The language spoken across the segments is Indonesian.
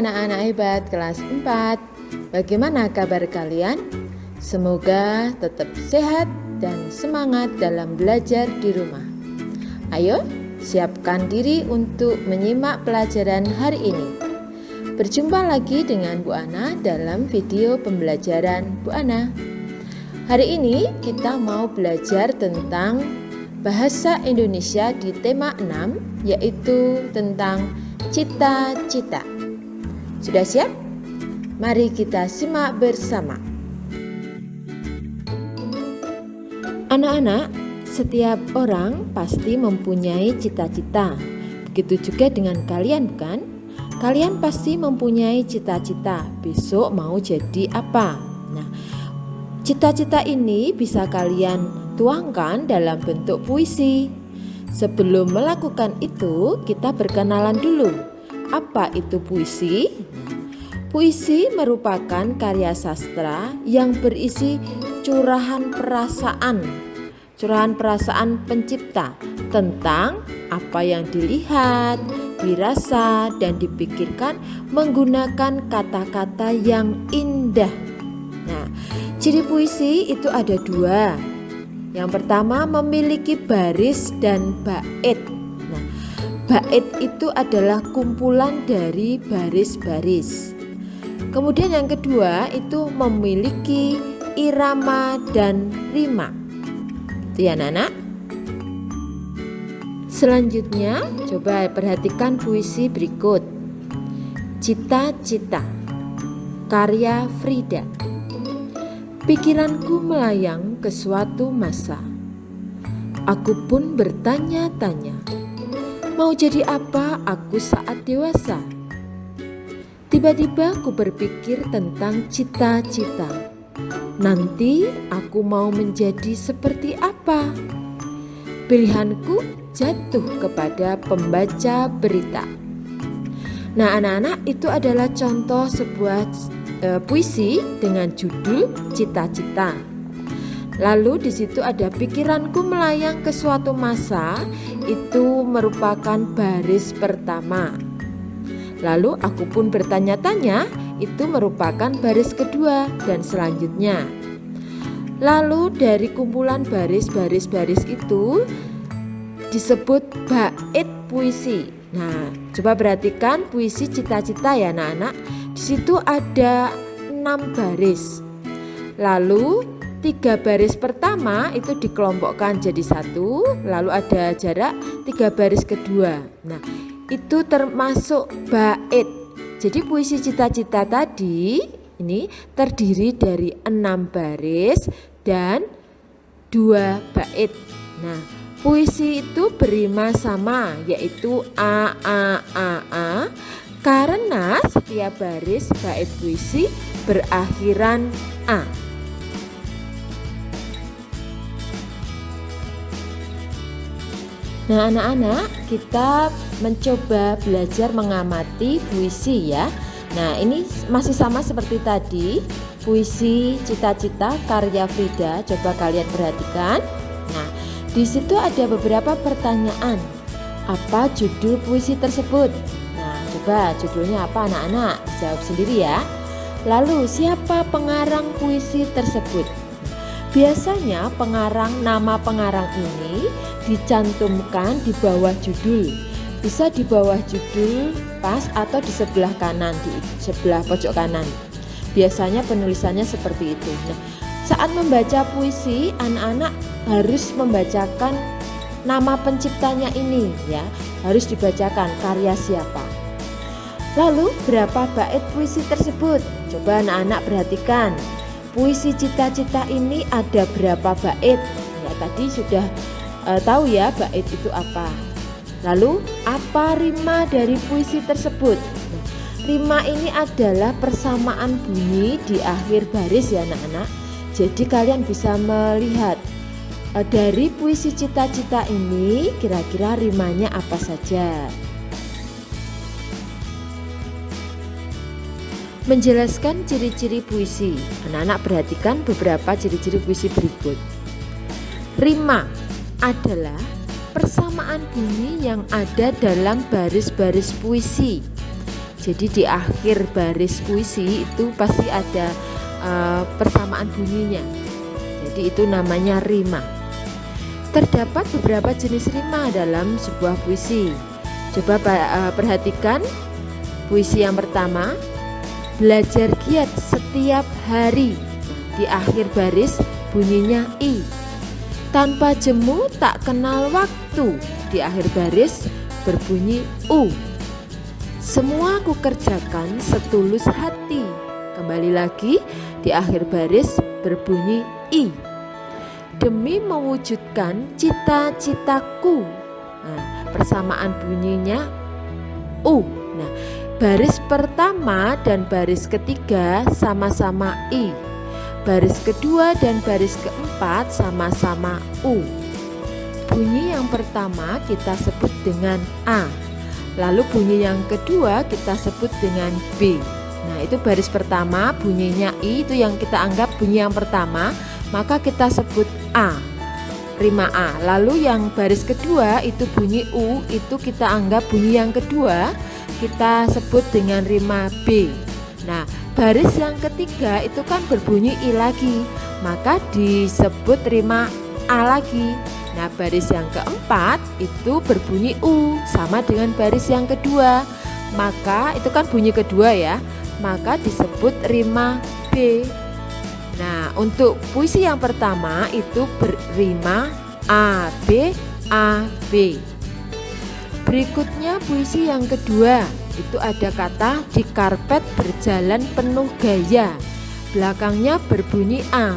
anak-anak hebat kelas 4. Bagaimana kabar kalian? Semoga tetap sehat dan semangat dalam belajar di rumah. Ayo, siapkan diri untuk menyimak pelajaran hari ini. Berjumpa lagi dengan Bu Ana dalam video pembelajaran Bu Ana. Hari ini kita mau belajar tentang bahasa Indonesia di tema 6, yaitu tentang cita-cita. Sudah siap? Mari kita simak bersama. Anak-anak, setiap orang pasti mempunyai cita-cita. Begitu juga dengan kalian, bukan? Kalian pasti mempunyai cita-cita, besok mau jadi apa? Nah, cita-cita ini bisa kalian tuangkan dalam bentuk puisi. Sebelum melakukan itu, kita berkenalan dulu. Apa itu puisi? Puisi merupakan karya sastra yang berisi curahan perasaan pencipta tentang apa yang dilihat, dirasa, dan dipikirkan menggunakan kata-kata yang indah. Nah, ciri puisi itu ada 2. Yang pertama, memiliki baris dan bait. Nah, bait itu adalah kumpulan dari baris-baris. Kemudian yang kedua itu memiliki irama dan rima. Itu ya anak-anak. Selanjutnya, coba perhatikan puisi berikut. Cita-cita, karya Frida. Pikiranku melayang ke suatu masa. Aku pun bertanya-tanya, mau jadi apa aku saat dewasa? Tiba-tiba aku berpikir tentang cita-cita. Nanti aku mau menjadi seperti apa? Pilihanku jatuh kepada pembaca berita. Nah, anak-anak, itu adalah contoh sebuah puisi dengan judul cita-cita. Lalu di situ ada pikiranku melayang ke suatu masa, itu merupakan baris pertama. Lalu aku pun bertanya-tanya, itu merupakan baris kedua dan selanjutnya. Lalu dari kumpulan baris-baris itu disebut bait puisi. Nah, coba perhatikan puisi cita-cita ya anak-anak. Di situ ada 6 baris. Lalu 3 baris pertama itu dikelompokkan jadi 1, lalu ada jarak 3 baris kedua. Nah, itu termasuk bait. Jadi puisi cita-cita tadi ini terdiri dari 6 baris dan 2 bait. Nah, puisi itu berima sama, yaitu A karena setiap baris bait puisi berakhiran A. Nah, anak-anak, kita mencoba belajar mengamati puisi ya. Nah, ini masih sama seperti tadi, puisi cita-cita karya Frida. Coba kalian perhatikan. Nah, di situ ada beberapa pertanyaan. Apa judul puisi tersebut? Nah, coba judulnya apa anak-anak? Jawab sendiri ya. Lalu, siapa pengarang puisi tersebut? Biasanya nama pengarang ini dicantumkan di bawah judul. Bisa di bawah judul pas atau di sebelah kanan, di sebelah pojok kanan. Biasanya penulisannya seperti itu. Nah, saat membaca puisi, anak-anak harus membacakan nama penciptanya ini ya. Harus dibacakan karya siapa. Lalu berapa bait puisi tersebut? Coba anak-anak perhatikan. Puisi cita-cita ini ada berapa bait? Ya, tadi sudah tahu ya bait itu apa. Lalu apa rima dari puisi tersebut? Nah, rima ini adalah persamaan bunyi di akhir baris ya anak-anak. Jadi kalian bisa melihat dari puisi cita-cita ini kira-kira rimanya apa saja. Menjelaskan ciri-ciri puisi. Anak-anak perhatikan beberapa ciri-ciri puisi berikut. Rima adalah persamaan bunyi yang ada dalam baris-baris puisi. Jadi di akhir baris puisi itu pasti ada persamaan bunyinya. Jadi itu namanya rima. Terdapat beberapa jenis rima dalam sebuah puisi. Coba perhatikan puisi yang pertama, belajar giat setiap hari. Di akhir baris bunyinya I. Tanpa jemu tak kenal waktu. Di akhir baris berbunyi U. Semua kukerjakan setulus hati. Kembali lagi di akhir baris berbunyi I. Demi mewujudkan cita-citaku. Nah, persamaan bunyinya U. Nah, baris pertama dan baris ketiga sama-sama I. Baris kedua dan baris keempat sama-sama U. Bunyi yang pertama kita sebut dengan A. Lalu bunyi yang kedua kita sebut dengan B. Nah, itu baris pertama bunyinya I, itu yang kita anggap bunyi yang pertama, maka kita sebut A, rima A. Lalu yang baris kedua itu bunyi U, itu kita anggap bunyi yang kedua, kita sebut dengan rima B. Nah, baris yang ketiga itu kan berbunyi I lagi, maka disebut rima A lagi. Nah, baris yang keempat itu berbunyi U, sama dengan baris yang kedua, maka itu kan bunyi kedua ya, maka disebut rima B. Nah, untuk puisi yang pertama itu berrima A, B, A, B. Berikutnya puisi yang kedua, itu ada kata di karpet berjalan penuh gaya. Belakangnya berbunyi A.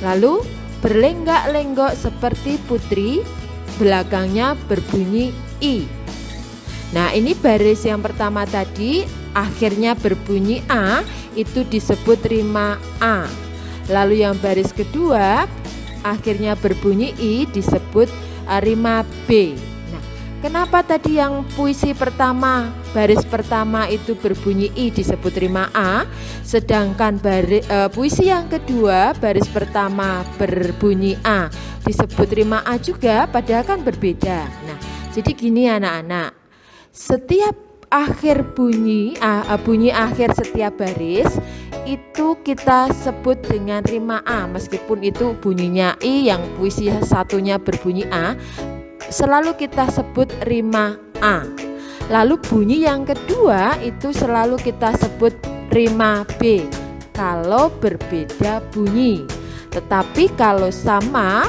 Lalu berlenggak-lenggok seperti putri, belakangnya berbunyi I. Nah, ini baris yang pertama tadi akhirnya berbunyi A, itu disebut rima A. Lalu yang baris kedua akhirnya berbunyi I disebut rima B. Nah, kenapa tadi yang puisi pertama baris pertama itu berbunyi I disebut rima A, sedangkan puisi yang kedua baris pertama berbunyi A disebut rima A juga, padahal kan berbeda. Nah, jadi gini anak-anak, setiap akhir bunyi akhir setiap baris itu kita sebut dengan rima A, meskipun itu bunyinya I, yang puisi satunya berbunyi A, selalu kita sebut rima A. Lalu bunyi yang kedua itu selalu kita sebut rima B kalau berbeda bunyi. Tetapi kalau sama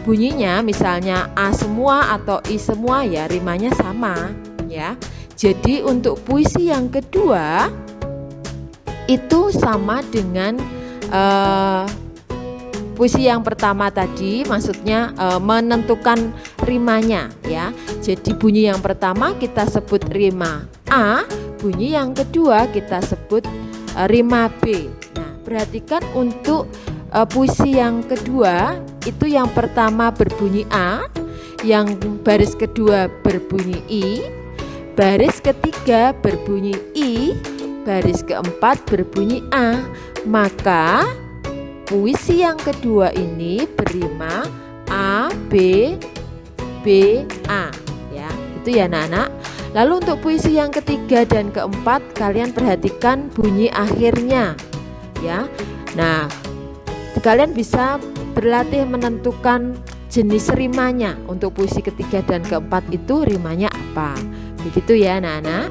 bunyinya, misalnya A semua atau I semua, ya rimanya sama ya. Jadi untuk puisi yang kedua itu sama dengan puisi yang pertama tadi, maksudnya menentukan rimanya ya. Jadi bunyi yang pertama kita sebut rima A, bunyi yang kedua kita sebut rima B. Nah, perhatikan untuk puisi yang kedua itu yang pertama berbunyi A, yang baris kedua berbunyi I, baris ketiga berbunyi I, baris keempat berbunyi A. Maka puisi yang kedua ini berrima A, B, B, A ya. Itu ya anak-anak. Lalu untuk puisi yang ketiga dan keempat, kalian perhatikan bunyi akhirnya ya. Nah, kalian bisa berlatih menentukan jenis rimanya. Untuk puisi ketiga dan keempat itu rimanya apa. Begitu ya anak-anak.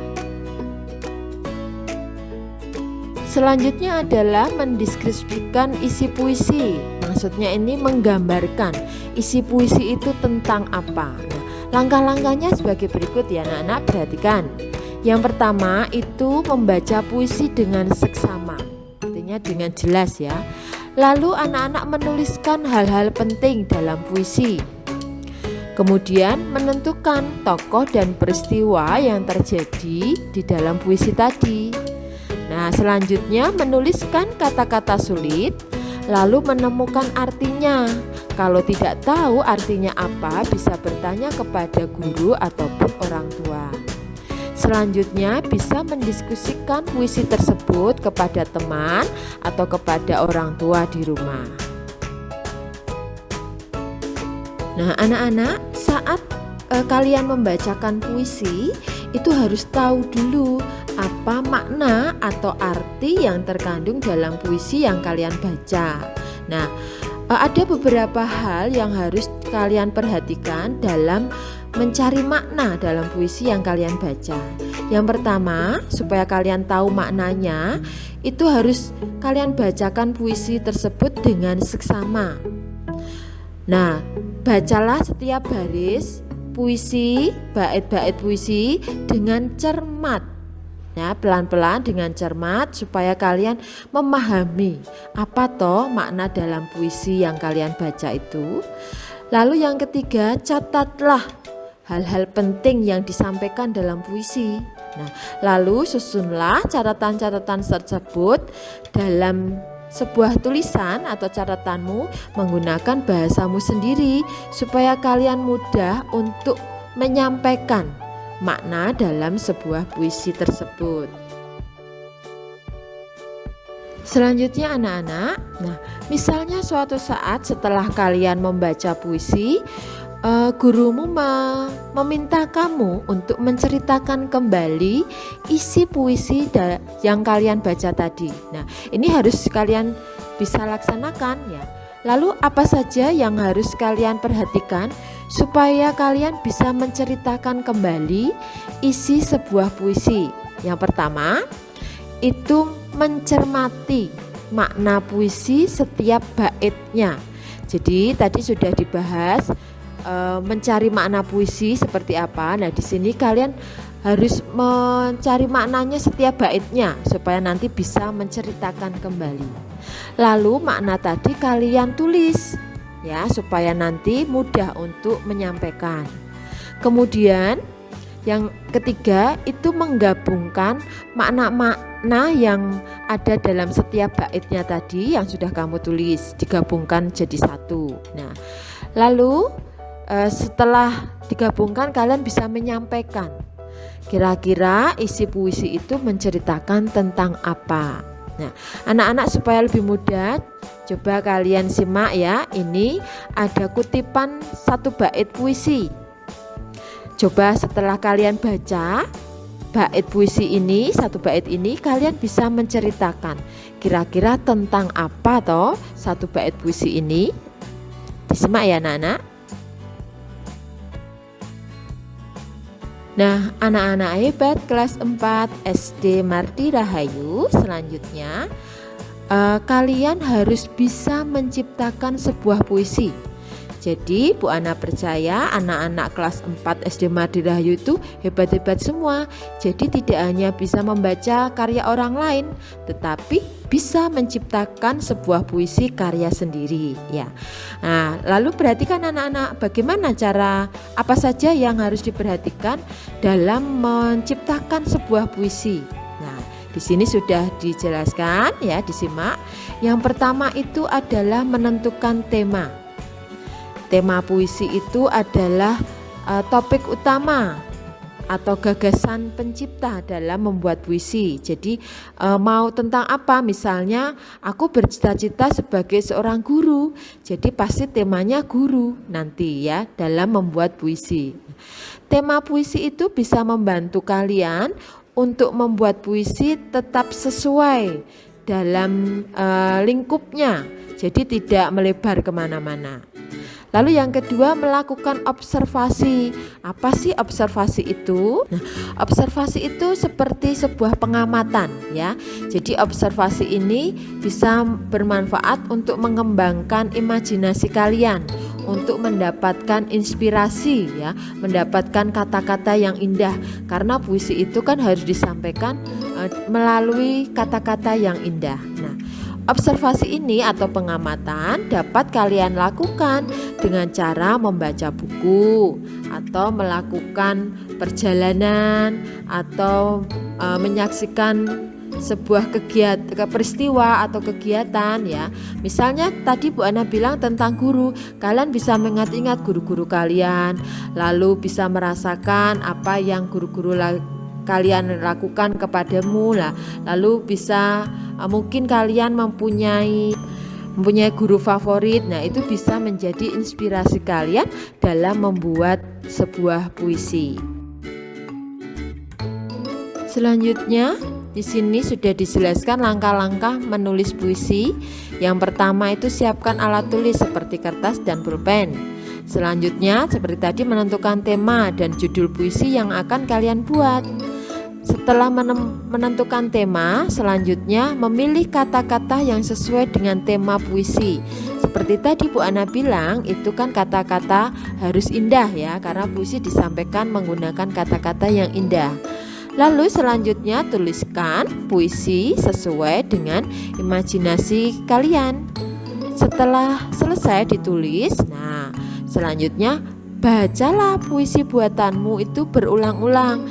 Selanjutnya adalah mendeskripsikan isi puisi. Maksudnya ini menggambarkan isi puisi itu tentang apa. Nah, langkah-langkahnya sebagai berikut ya anak-anak, perhatikan. Yang pertama itu membaca puisi dengan seksama, artinya dengan jelas ya. Lalu anak-anak menuliskan hal-hal penting dalam puisi. Kemudian menentukan tokoh dan peristiwa yang terjadi di dalam puisi tadi. Nah, selanjutnya menuliskan kata-kata sulit, lalu menemukan artinya. Kalau tidak tahu artinya apa, bisa bertanya kepada guru ataupun orang tua. Selanjutnya bisa mendiskusikan puisi tersebut kepada teman atau kepada orang tua di rumah. Nah, anak-anak, saat kalian membacakan puisi itu harus tahu dulu apa makna atau arti yang terkandung dalam puisi yang kalian baca. Nah, ada beberapa hal yang harus kalian perhatikan dalam mencari makna dalam puisi yang kalian baca. Yang pertama, supaya kalian tahu maknanya, itu harus kalian bacakan puisi tersebut dengan seksama. Nah, bacalah setiap baris puisi, bait-bait puisi dengan cermat. Ya, pelan-pelan dengan cermat supaya kalian memahami apa toh makna dalam puisi yang kalian baca itu. Lalu yang ketiga, catatlah hal-hal penting yang disampaikan dalam puisi. Nah, lalu susunlah catatan-catatan tersebut dalam sebuah tulisan atau catatanmu menggunakan bahasamu sendiri supaya kalian mudah untuk menyampaikan makna dalam sebuah puisi tersebut. Selanjutnya anak-anak, nah misalnya suatu saat setelah kalian membaca puisi, gurumu meminta kamu untuk menceritakan kembali isi puisi yang kalian baca tadi. Nah, ini harus kalian bisa laksanakan ya. Lalu apa saja yang harus kalian perhatikan supaya kalian bisa menceritakan kembali isi sebuah puisi? Yang pertama, itu mencermati makna puisi setiap baitnya. Jadi tadi sudah dibahas mencari makna puisi seperti apa. Nah, di sini kalian harus mencari maknanya setiap baitnya supaya nanti bisa menceritakan kembali. Lalu makna tadi kalian tulis ya supaya nanti mudah untuk menyampaikan. Kemudian yang ketiga itu menggabungkan makna-makna yang ada dalam setiap baitnya tadi yang sudah kamu tulis, digabungkan jadi satu. Nah, lalu setelah digabungkan kalian bisa menyampaikan kira-kira isi puisi itu menceritakan tentang apa. Nah, anak-anak supaya lebih mudah, coba kalian simak ya. Ini ada kutipan satu bait puisi. Coba setelah kalian baca bait puisi ini, satu bait ini, kalian bisa menceritakan kira-kira tentang apa toh satu bait puisi ini. Disimak ya anak-anak. Nah, anak-anak hebat kelas 4 SD Marti Rahayu, selanjutnya kalian harus bisa menciptakan sebuah puisi. Jadi Bu Ana percaya anak-anak kelas 4 SD Marti Rahayu itu hebat-hebat semua. Jadi tidak hanya bisa membaca karya orang lain, tetapi bisa menciptakan sebuah puisi karya sendiri ya. Nah, lalu perhatikan anak-anak bagaimana cara apa saja yang harus diperhatikan dalam menciptakan sebuah puisi. Nah, di sini sudah dijelaskan ya, disimak. Yang pertama itu adalah menentukan tema. Tema puisi itu adalah topik utama atau gagasan pencipta dalam membuat puisi. Jadi mau tentang apa? Misalnya aku bercita-cita sebagai seorang guru. Jadi pasti temanya guru nanti ya dalam membuat puisi. Tema puisi itu bisa membantu kalian untuk membuat puisi tetap sesuai dalam lingkupnya. Jadi tidak melebar kemana-mana. Lalu yang kedua, melakukan observasi. Apa sih observasi itu? Nah, observasi itu seperti sebuah pengamatan ya. Jadi observasi ini bisa bermanfaat untuk mengembangkan imajinasi kalian, untuk mendapatkan inspirasi ya, mendapatkan kata-kata yang indah. Karena puisi itu kan harus disampaikan melalui kata-kata yang indah. Nah, observasi ini atau pengamatan dapat kalian lakukan dengan cara membaca buku atau melakukan perjalanan atau menyaksikan sebuah peristiwa atau kegiatan ya. Misalnya tadi Bu Ana bilang tentang guru, kalian bisa mengingat-ingat guru-guru kalian, lalu bisa merasakan apa yang guru-guru kalian lakukan kepadamu lah. Lalu bisa mungkin kalian mempunyai guru favorit. Nah, itu bisa menjadi inspirasi kalian dalam membuat sebuah puisi. Selanjutnya, di sini sudah dijelaskan langkah-langkah menulis puisi. Yang pertama itu siapkan alat tulis seperti kertas dan pulpen. Selanjutnya, seperti tadi menentukan tema dan judul puisi yang akan kalian buat. Setelah menentukan tema, selanjutnya memilih kata-kata yang sesuai dengan tema puisi. Seperti tadi Bu Ana bilang, itu kan kata-kata harus indah ya, karena puisi disampaikan menggunakan kata-kata yang indah. Lalu selanjutnya tuliskan puisi sesuai dengan imajinasi kalian. Setelah selesai ditulis, nah selanjutnya bacalah puisi buatanmu itu berulang-ulang,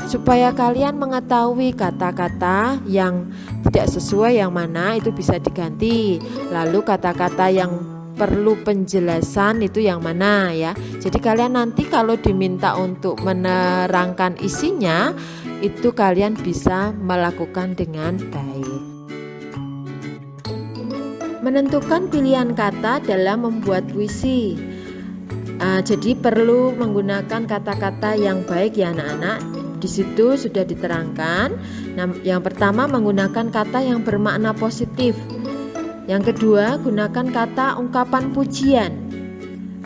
supaya kalian mengetahui kata-kata yang tidak sesuai yang mana itu bisa diganti. Lalu kata-kata yang perlu penjelasan itu yang mana ya. Jadi kalian nanti kalau diminta untuk menerangkan isinya, itu kalian bisa melakukan dengan baik. Menentukan pilihan kata dalam membuat puisi. Jadi perlu menggunakan kata-kata yang baik ya anak-anak. Di situ sudah diterangkan. Nah, yang pertama menggunakan kata yang bermakna positif. Yang kedua, gunakan kata ungkapan pujian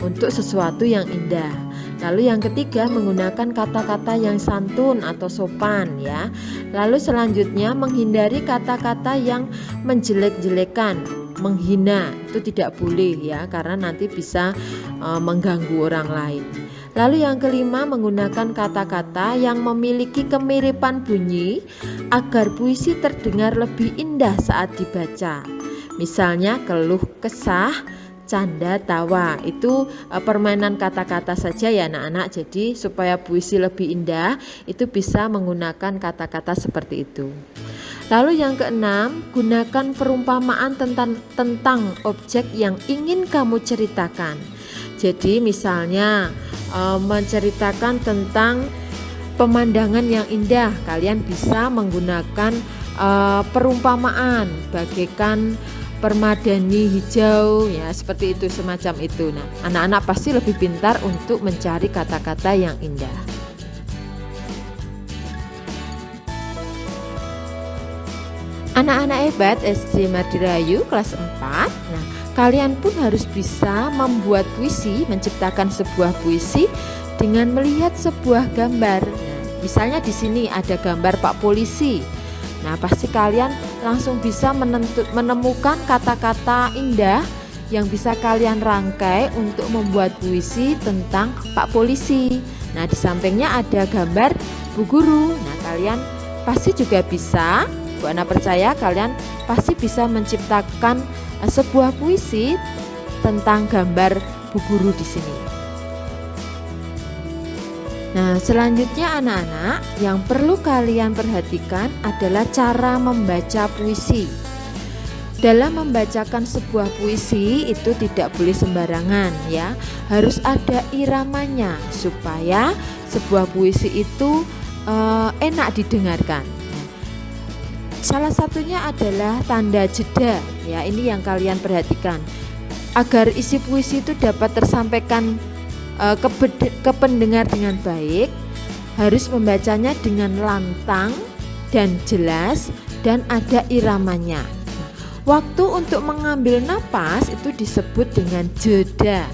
untuk sesuatu yang indah. Lalu yang ketiga, menggunakan kata-kata yang santun atau sopan ya. Lalu selanjutnya menghindari kata-kata yang menjelek-jelekan, menghina. Itu tidak boleh ya, karena nanti bisa mengganggu orang lain. Lalu yang kelima, menggunakan kata-kata yang memiliki kemiripan bunyi agar puisi terdengar lebih indah saat dibaca. Misalnya keluh kesah, canda tawa. Itu permainan kata-kata saja ya anak-anak. Jadi supaya puisi lebih indah, itu bisa menggunakan kata-kata seperti itu. Lalu yang keenam, gunakan perumpamaan tentang objek yang ingin kamu ceritakan. Jadi misalnya menceritakan tentang pemandangan yang indah, kalian bisa menggunakan perumpamaan bagaikan permadani hijau ya, seperti itu, semacam itu. Nah, anak-anak pasti lebih pintar untuk mencari kata-kata yang indah. Anak-anak hebat SD Madirayu kelas 4. Nah, kalian pun harus bisa membuat puisi, menciptakan sebuah puisi dengan melihat sebuah gambar. Nah, misalnya di sini ada gambar Pak Polisi. Nah, pasti kalian langsung bisa menemukan kata-kata indah yang bisa kalian rangkai untuk membuat puisi tentang Pak Polisi. Nah, di sampingnya ada gambar Bu Guru. Nah, kalian pasti juga bisa, Bu Ana percaya kalian pasti bisa menciptakan sebuah puisi tentang gambar Bu Guru di sini. Nah, selanjutnya anak-anak, yang perlu kalian perhatikan adalah cara membaca puisi. Dalam membacakan sebuah puisi itu tidak boleh sembarangan ya. Harus ada iramanya supaya sebuah puisi itu enak didengarkan. Salah satunya adalah tanda jeda ya, ini yang kalian perhatikan. Agar isi puisi itu dapat tersampaikan ke pendengar dengan baik, harus membacanya dengan lantang dan jelas dan ada iramanya. Waktu untuk mengambil napas itu disebut dengan jeda.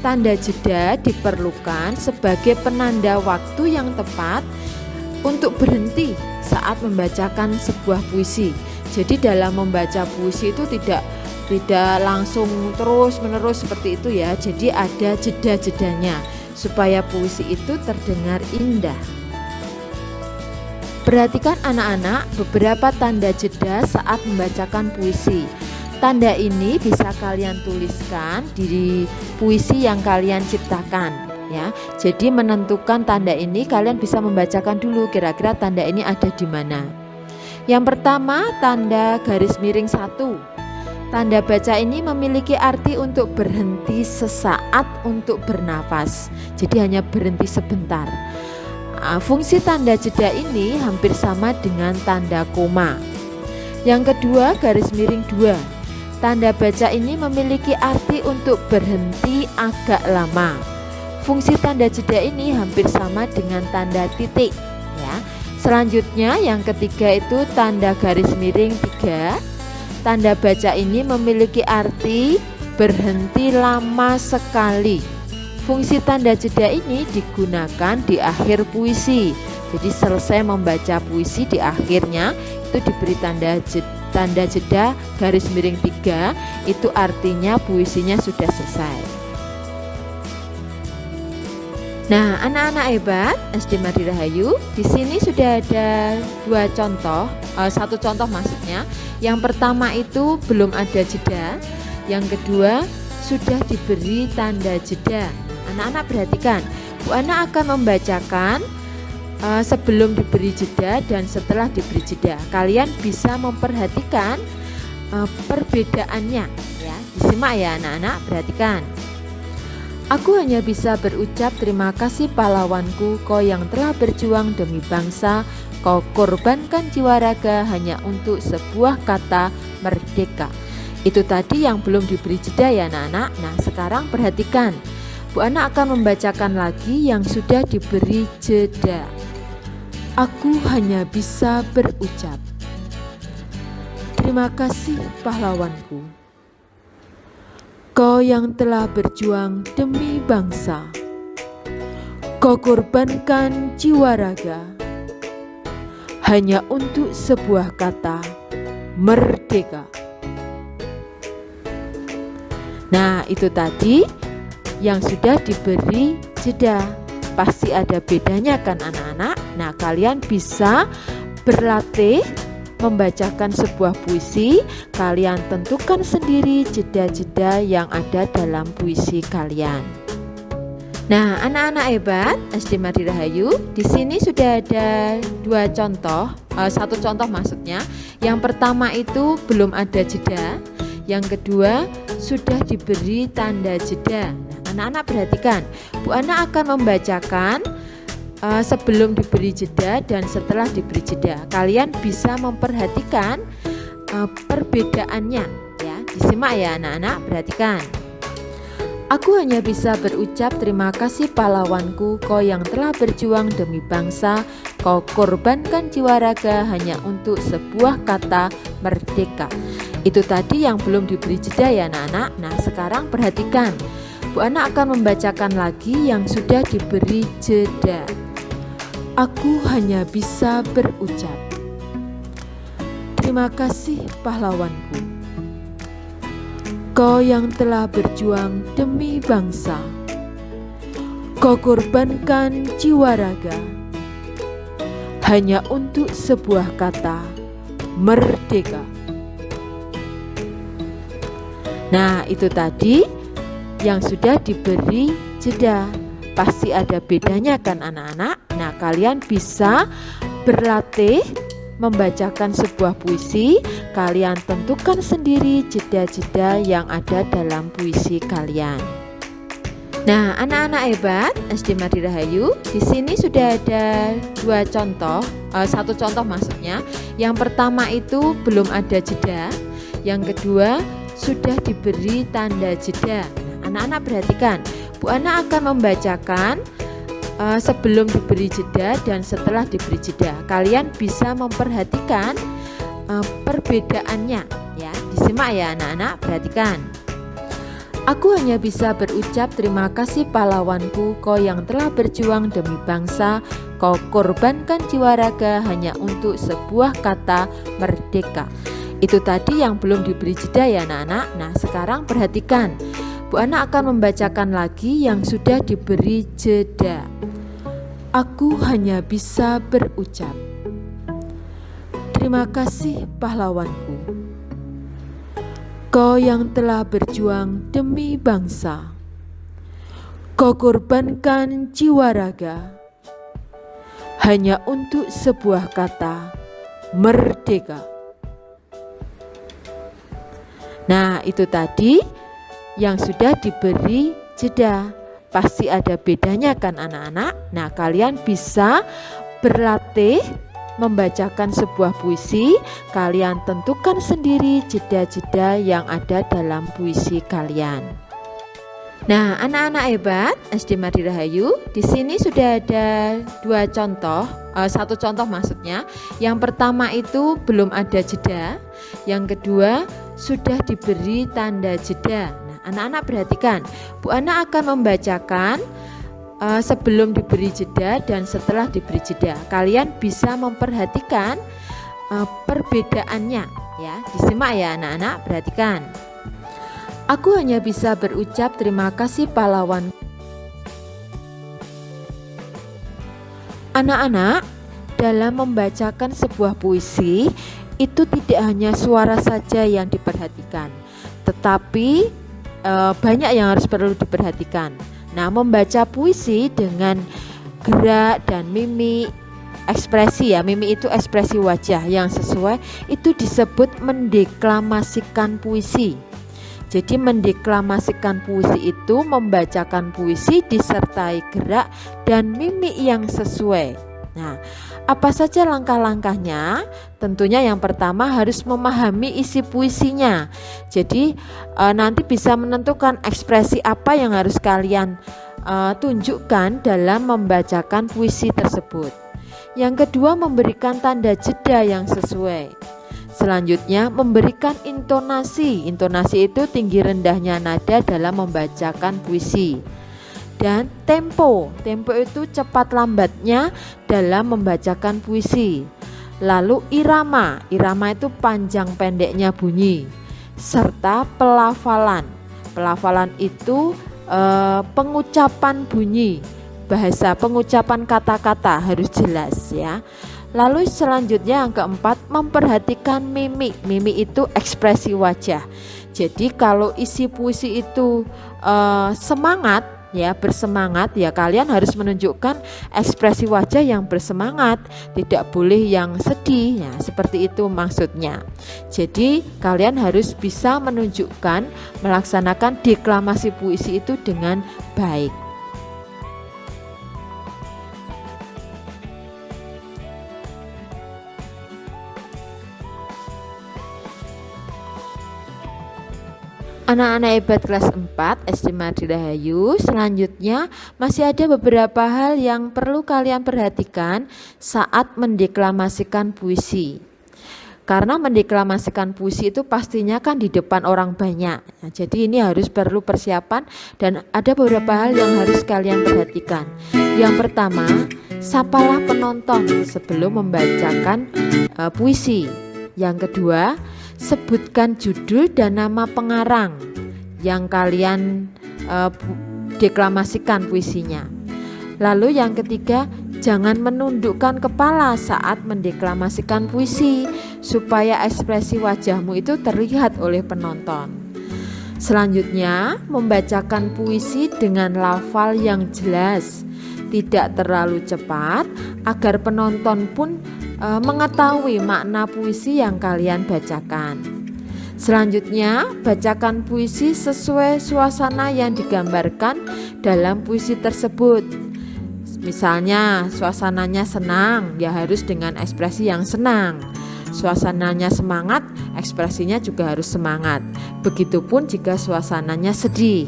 Tanda jeda diperlukan sebagai penanda waktu yang tepat untuk berhenti saat membacakan sebuah puisi. Jadi dalam membaca puisi itu tidak langsung terus menerus seperti itu ya. Jadi ada jeda-jedanya supaya puisi itu terdengar indah. Perhatikan anak-anak beberapa tanda jeda saat membacakan puisi. Tanda ini bisa kalian tuliskan di puisi yang kalian ciptakan ya. Jadi menentukan tanda ini kalian bisa membacakan dulu kira-kira tanda ini ada di mana. Yang pertama, tanda garis miring 1. Tanda baca ini memiliki arti untuk berhenti sesaat untuk bernafas. Jadi hanya berhenti sebentar. Fungsi tanda jeda ini hampir sama dengan tanda koma. Yang kedua, garis miring 2. Tanda baca ini memiliki arti untuk berhenti agak lama. Fungsi tanda jeda ini hampir sama dengan tanda titik ya. Selanjutnya yang ketiga itu tanda garis miring 3. Tanda baca ini memiliki arti berhenti lama sekali. Fungsi tanda jeda ini digunakan di akhir puisi. Jadi selesai membaca puisi di akhirnya itu diberi tanda jeda garis miring 3, itu artinya puisinya sudah selesai. Nah, anak-anak hebat SD Madi Rahayu, di sini sudah ada satu contoh maksudnya. Yang pertama itu belum ada jeda, yang kedua sudah diberi tanda jeda. Anak-anak perhatikan, Bu Ana akan membacakan sebelum diberi jeda dan setelah diberi jeda. Kalian bisa memperhatikan perbedaannya ya. Disimak ya anak-anak, perhatikan. Aku hanya bisa berucap terima kasih pahlawanku, kau yang telah berjuang demi bangsa, kau korbankan jiwa raga hanya untuk sebuah kata merdeka. Itu tadi yang belum diberi jeda ya anak-anak. Nah, sekarang perhatikan, Bu Ana akan membacakan lagi yang sudah diberi jeda. Aku hanya bisa berucap terima kasih pahlawanku, kau yang telah berjuang demi bangsa, kau korbankan jiwa raga hanya untuk sebuah kata merdeka. Nah, itu tadi yang sudah diberi jeda. Pasti ada bedanya kan anak-anak. Nah, kalian bisa berlatih membacakan sebuah puisi. Kalian tentukan sendiri jeda-jeda yang ada dalam puisi kalian. Nah, anak-anak hebat SD Madi Rahayu, di sini sudah ada satu contoh maksudnya. Yang pertama itu belum ada jeda, yang kedua sudah diberi tanda jeda. Nah, anak-anak perhatikan, Bu Ana akan membacakan sebelum diberi jeda dan setelah diberi jeda. Kalian bisa memperhatikan perbedaannya ya. Disimak ya anak-anak, perhatikan. Aku hanya bisa berucap terima kasih pahlawanku, kau yang telah berjuang demi bangsa, kau korbankan jiwa raga hanya untuk sebuah kata merdeka. Itu tadi yang belum diberi jeda ya anak-anak. Nah, sekarang perhatikan, Bu Ana akan membacakan lagi yang sudah diberi jeda. Aku hanya bisa berucap terima kasih pahlawanku, kau yang telah berjuang demi bangsa, kau korbankan jiwa raga hanya untuk sebuah kata merdeka. Nah, itu tadi yang sudah diberi jeda. Pasti ada bedanya kan anak-anak. Nah, kalian bisa berlatih membacakan sebuah puisi. Kalian tentukan sendiri jeda-jeda yang ada dalam puisi kalian. Nah, anak-anak hebat SD Madi Rahayu, di sini sudah ada satu contoh maksudnya. Yang pertama itu belum ada jeda, yang kedua sudah diberi tanda jeda. Anak-anak perhatikan, Bu Ana akan membacakan sebelum diberi jeda dan setelah diberi jeda. Kalian bisa memperhatikan perbedaannya ya. Disimak ya anak-anak, perhatikan. Aku hanya bisa berucap terima kasih pahlawanku, kau yang telah berjuang demi bangsa, kau korbankan jiwa raga hanya untuk sebuah kata merdeka. Itu tadi yang belum diberi jeda ya anak-anak. Nah, sekarang perhatikan, Bu Ana akan membacakan lagi yang sudah diberi jeda. Aku hanya bisa berucap terima kasih pahlawanku, kau yang telah berjuang demi bangsa, kau korbankan jiwa raga hanya untuk sebuah kata merdeka. Nah, itu tadi yang sudah diberi jeda. Pasti ada bedanya kan anak-anak. Nah, kalian bisa berlatih membacakan sebuah puisi. Kalian tentukan sendiri jeda-jeda yang ada dalam puisi kalian. Nah, anak-anak hebat SD Mardi Rahayu, di sini sudah ada satu contoh maksudnya. Yang pertama itu belum ada jeda, yang kedua sudah diberi tanda jeda. Nah, anak-anak perhatikan, Bu Ana akan membacakan sebelum diberi jeda dan setelah diberi jeda. Kalian bisa memperhatikan perbedaannya ya. Disimak ya anak-anak, perhatikan. Aku hanya bisa berucap terima kasih pahlawan. Anak-anak, dalam membacakan sebuah puisi itu tidak hanya suara saja yang diperhatikan, tetapi banyak yang perlu diperhatikan. Nah, membaca puisi dengan gerak dan mimik, ekspresi ya, mimik itu ekspresi wajah yang sesuai, itu disebut mendeklamasikan puisi. Jadi mendeklamasikan puisi itu membacakan puisi disertai gerak dan mimik yang sesuai. Nah, apa saja langkah-langkahnya? Tentunya yang pertama harus memahami isi puisinya. Jadi nanti bisa menentukan ekspresi apa yang harus kalian tunjukkan dalam membacakan puisi tersebut. Yang kedua, memberikan tanda jeda yang sesuai. Selanjutnya, memberikan intonasi. Intonasi itu tinggi rendahnya nada dalam membacakan puisi. Dan tempo. Tempo itu cepat lambatnya dalam membacakan puisi. Lalu irama. Irama itu panjang pendeknya bunyi. Serta pelafalan. Pelafalan itu pengucapan bunyi. Bahasa pengucapan kata-kata harus jelas ya. Lalu selanjutnya yang keempat, memperhatikan mimik. Mimik itu ekspresi wajah. Jadi kalau isi puisi itu semangat ya, bersemangat ya, kalian harus menunjukkan ekspresi wajah yang bersemangat, tidak boleh yang sedih ya, seperti itu maksudnya. Jadi kalian harus bisa menunjukkan, melaksanakan deklamasi puisi itu dengan baik. Anak-anak hebat kelas 4 SD Mardi Rahayu, selanjutnya masih ada beberapa hal yang perlu kalian perhatikan saat mendeklamasikan puisi. Karena mendeklamasikan puisi itu pastinya kan di depan orang banyak. Nah, jadi ini harus perlu persiapan dan ada beberapa hal yang harus kalian perhatikan. Yang pertama, sapalah penonton sebelum membacakan puisi. Yang kedua, sebutkan judul dan nama pengarang yang kalian deklamasikan puisinya. Lalu yang ketiga, jangan menundukkan kepala saat mendeklamasikan puisi supaya ekspresi wajahmu itu terlihat oleh penonton. Selanjutnya, membacakan puisi dengan lafal yang jelas, tidak terlalu cepat agar penonton pun mengetahui makna puisi yang kalian bacakan. Selanjutnya, bacakan puisi sesuai suasana yang digambarkan dalam puisi tersebut. Misalnya, suasananya senang, ya harus dengan ekspresi yang senang. Suasananya semangat, ekspresinya juga harus semangat. Begitupun jika suasananya sedih.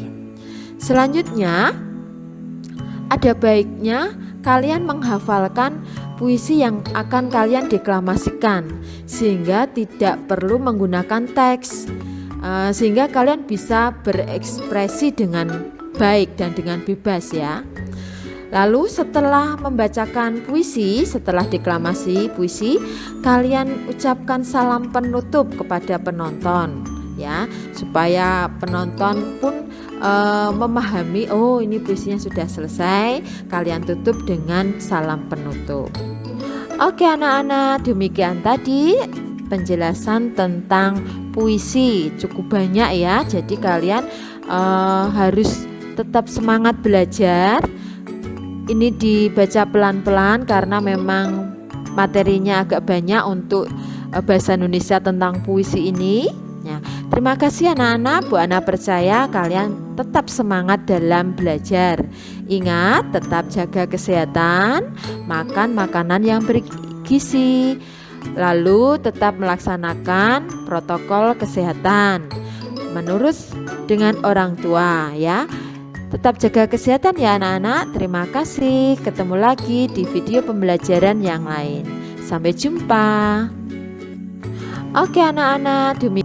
Selanjutnya, ada baiknya kalian menghafalkan puisi yang akan kalian deklamasikan sehingga tidak perlu menggunakan teks, sehingga kalian bisa berekspresi dengan baik dan dengan bebas ya. Lalu setelah membacakan puisi, setelah deklamasi puisi, kalian ucapkan salam penutup kepada penonton ya, supaya penonton pun memahami, oh ini puisinya sudah selesai. Kalian tutup dengan salam penutup. Oke anak-anak, demikian tadi penjelasan tentang puisi. Cukup banyak ya, jadi kalian harus tetap semangat belajar. Ini dibaca pelan-pelan karena memang materinya agak banyak untuk bahasa Indonesia tentang puisi ini ya. Terima kasih anak-anak, Bu Ana percaya kalian tetap semangat dalam belajar. Ingat, tetap jaga kesehatan, makan makanan yang bergizi, lalu tetap melaksanakan protokol kesehatan menurut dengan orang tua ya. Tetap jaga kesehatan ya anak-anak. Terima kasih. Ketemu lagi di video pembelajaran yang lain. Sampai jumpa. Oke anak-anak, demi